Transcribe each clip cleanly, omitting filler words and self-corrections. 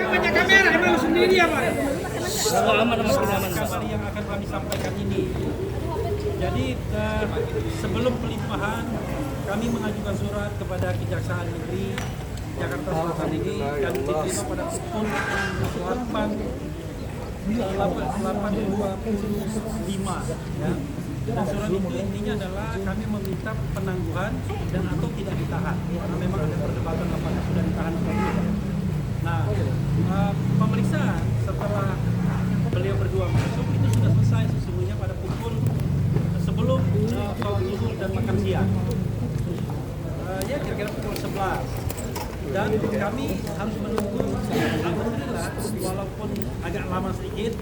Banyak kamera, emang sendiri ya Pak? Kabar yang akan kami sampaikan ini. Jadi sebelum pelimpahan kami mengajukan surat kepada Kejaksaan Negeri Jakarta Selatan ini dan diterima pada pukul 8.25 ya. Dan surat itu intinya adalah kami meminta penangguhan dan atau tidak ditahan karena memang ada perdebatan apakah sudah ditahan atau tidak. Nah, pemeriksaan setelah beliau berdua masuk itu sudah selesai sesungguhnya pada pukul sebelum sholat zuhur dan makan siang. Ya kira-kira pukul 11. Dan kami harus menunggu, alhamdulillah walaupun agak lama sedikit,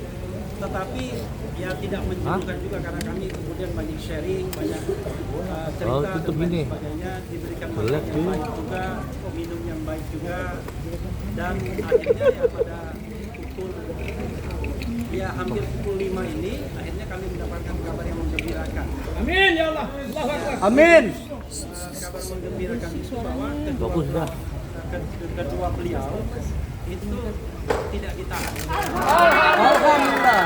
tetapi ya tidak menjenuhkan juga karena kami kemudian banyak sharing, banyak cerita dan lain sebagainya, diberikan makan yang baik juga, minum yang baik juga, dan akhirnya ya pada pukul ya hampir pukul 5 ini akhirnya kami mendapatkan kabar yang menggembirakan. Amin ya Allah. Allahu Akbar. Amin. Kabar menggembirakan itu bahwa kedua beliau itu tidak ditahan. Alhamdulillah.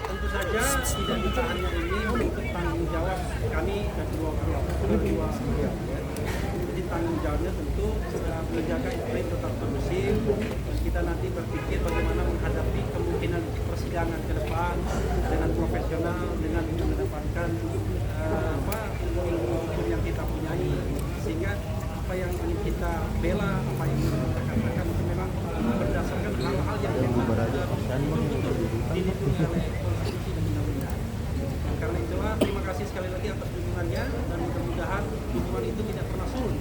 Tentu saja tidak ditahannya ini untuk tanggung jawab kami kedua beliau. Jadi tanggung jawabnya tentu menjaga iklim tetap kondusif. Kita nanti berpikir bagaimana menghadapi kemungkinan persidangan ke depan dengan profesional, dengan mengedepankan ilmu hukum yang kita punyai, sehingga apa yang ingin kita bela, apa yang ingin kita katakan itu memang berdasarkan hal-hal yang memang betul-betul dilindungi oleh konstitusi dan undang-undang. Karena itulah terima kasih sekali lagi atas dukungannya dan mudah-mudahan dukungan itu tidak pernah surut.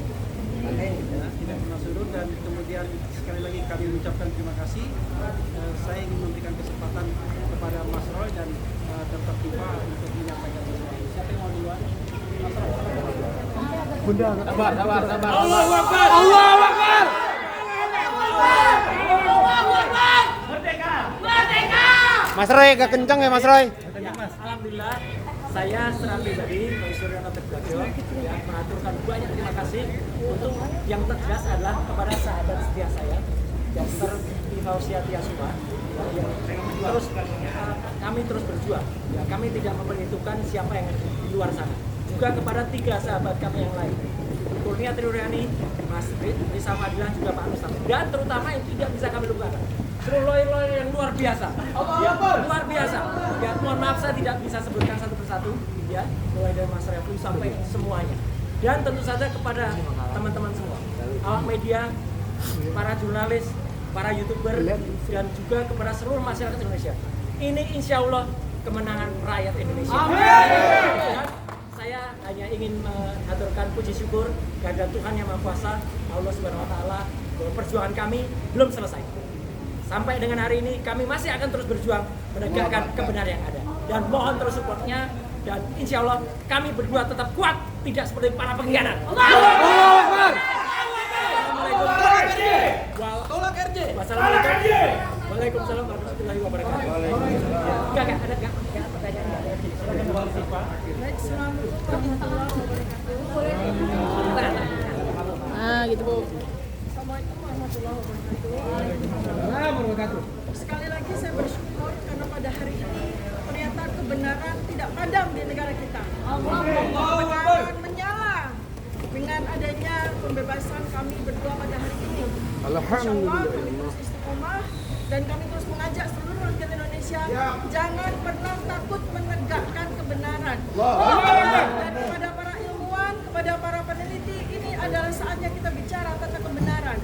Ya, tidak pernah surut dan kemudian sekali lagi kami mengucapkan terima kasih. Saya ingin memberikan kesempatan kepada Mas Roy dan Dr. Tifa untuk menyampaikan sesuatu. Siapa yang mau duluan? Mas Roy. Bunda, sabar. Allahu Akbar. Allahu Akbar. Merdeka. Mas Roy agak kencang ya Mas Roy. Alhamdulillah, saya secara pribadi, Bang Suryono Tegadjo, mengaturkan banyak terima kasih untuk yang tegas adalah kepada sahabat setia saya, Dr. Tifausiati Asuma, yang terus kami terus berjuang. Ya, kami tidak memperhitungkan siapa yang di luar sana. Juga kepada 3 sahabat kami yang lain, Kurnia Triuryani, Mas Risa Fadilah, juga Pak Mustafa, dan terutama yang tidak bisa kami lupakan, seluruh lawyer yang luar biasa, ya, luar biasa. Ya, mohon maaf saya tidak bisa sebutkan satu persatu, ya, mulai dari Mas Refli sampai semuanya. Dan tentu saja kepada teman-teman semua, awak media, para jurnalis, para YouTuber, dan juga kepada seluruh masyarakat Indonesia. Ini insya Allah kemenangan rakyat Indonesia. Dan saya hanya ingin mengaturkan puji syukur kepada Tuhan Yang Maha Kuasa, Allah Subhanahu Wa Taala, bahwa perjuangan kami belum selesai. Sampai dengan hari ini kami masih akan terus berjuang menegakkan kebenaran yang ada. Dan mohon terus supportnya, dan insya Allah kami berdua tetap kuat, tidak seperti para pengkhianat. Allahu Akbar. Tolak RJ. Wassalamualaikum. Waalaikumsalam warahmatullahi wabarakatuh. Enggak ada pertanyaan. Silakan Bu Sifa. Assalamualaikum warahmatullahi wabarakatuh. Ah, gitu Bu. Assalamualaikum warahmatullahi wabarakatuh. Sekali lagi saya bersyukur karena pada hari ini ternyata kebenaran tidak padam di negara kita. Kebenaran menyala dengan adanya pembebasan kami berdua pada hari ini. Insyaallah kami terus istiqomah dan kami terus mengajak seluruh rakyat Indonesia jangan pernah takut menegakkan kebenaran. Dan kepada para ilmuwan, kepada para peneliti, ini adalah saatnya kita bicara tentang kebenaran.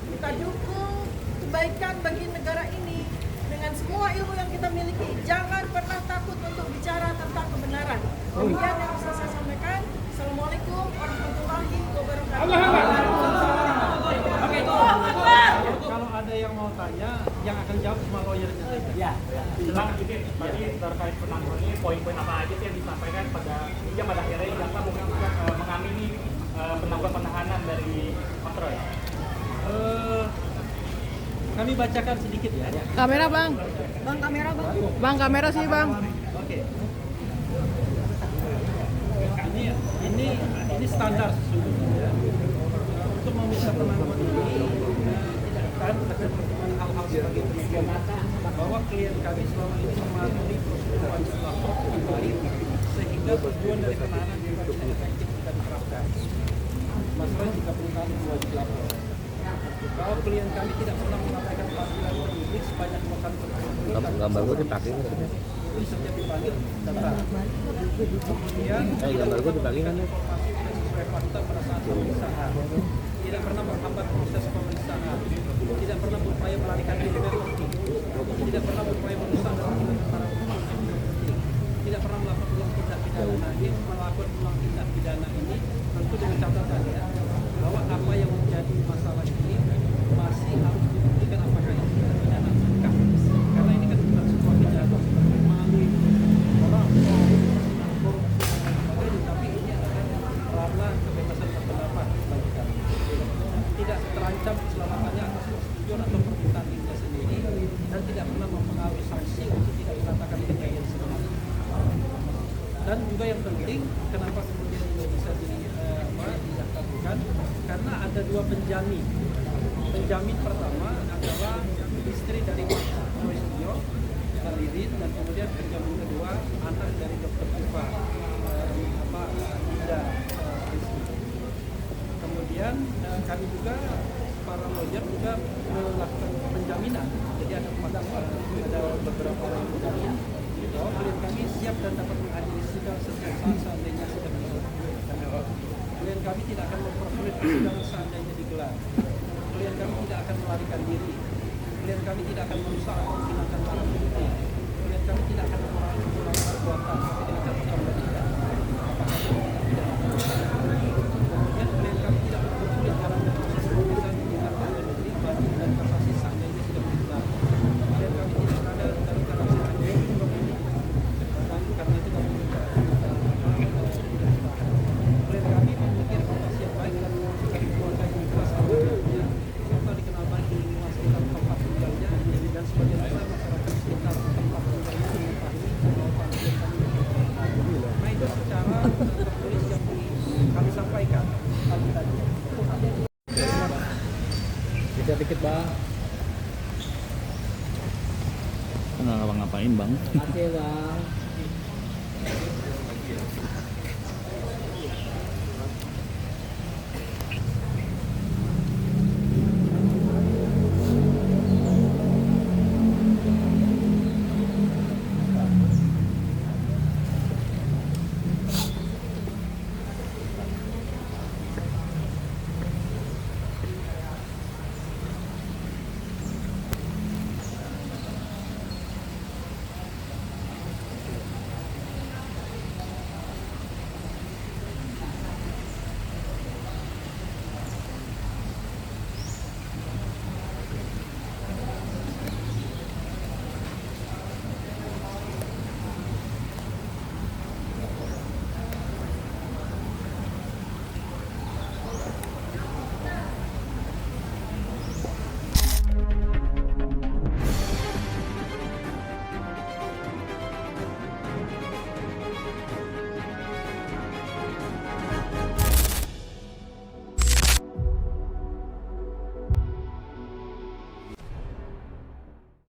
Kita dukung kebaikan bagi negara ini dengan semua ilmu yang kita miliki. Jangan pernah takut untuk bicara tentang kebenaran. Demikian yang bisa saya sampaikan. Assalamualaikum warahmatullahi wabarakatuh. Kalau ada yang mau tanya, yang akan jawab cuma lawyernya saja. Ya. Bang, ini tadi terkait penangguhan ini poin-poin apa aja sih yang disampaikan pada akhirnya jaksa mengamini penangguhan penahanan dari Mas Roy? Kami bacakan sedikit ya. Kamera Bang. Bang, kamera bang. Bang, kamera sih Bang. Oke. Ini ini standar sesungguhnya untuk meminta penangguhan ini tidak akan dengan hal-hal sebagai berikut bahwa klien kami selama ini mematuhi prosedur wajib lapor dengan baik sehingga tujuan dari penahanan juga tidak efektif kita diterapkan. Masalah jika penahanan wajib lapor. Bahwa klien kami tidak pernah mengabaikan panggilan penyidik sebanyak 2 kali berturut-turut. Gambar gue dipakai. Jadi setiap dipanggil datang. Kemudian Gambar gue dipakai kan. informasi sesuai fakta pada saat pemeriksaan. Tidak pernah menghambat proses pemeriksaan. Tidak pernah berupaya melarikan diri dari bukti. Tidak pernah berupaya merusak dan menghilangkan barang bukti. Tidak pernah melakukan ulang tindak pidana. Nah, ini melakukan ulang tindak pidana ini tentu dengan catatan ya bahwa apa yang menjadi masalah ini masih harus dibuktikan apakah itu tindak pidana bukan. Karena ini kan bukan sebuah kejahatan seperti maling, orang, korupsi dan sebagainya, tapi ini adalah ranah kebebasan berpendapat bagi kami. Tidak terancam keselamatannya atas persetujuan atau permintaan dirinya sendiri dan tidak pernah mempengaruhi sanksi untuk tidak mengatakan kejadian sebenarnya. Dan juga yang penting, kenapa kemudian ini bisa dikabulkan? Karena ada 2 penjamin. Penjamin pertama adalah istri dari Mas Roy Setio, Lidin, dan kemudian penjamin kedua anak dari Dr. Tifa, Ida. Kemudian kami juga para lawyer juga melakukan penjaminan. Jadi ada beberapa orang penjamin bahwa klien kami siap dan dapat menghadiri sidang setiap saat seandainya sidang digelar. Klien kami tidak akan mempersulit persidangan seandainya digelar. Klien kami tidak akan melarikan diri. Klien kami tidak akan merusak atau menghilangkan barang bukti. Klien kami tidak akan mengurangi perbuatan sampai dengan catatan dan tidak. Kemudian klien kami tidak mempersulit jalannya proses pemeriksaan di Jakarta dan negeri banding dan kasasi seandainya sidang digelar. Klien kami tidak berada dalam keadaan seandainya karena itu kami klien kami memiliki reputasi yang baik dan memiliki keluarga yang ikhlas keluarganya serta dikenal baik di lingkungan sekitar tempat tinggalnya dan sebagian besar masyarakat sekitar tempat tinggalnya mengetahui bahwa klien kami nah itu secara tertulis yang kami sampaikan kali tadi. Dikit bang. Nggak ngapa-ngapain bang. Oke bang.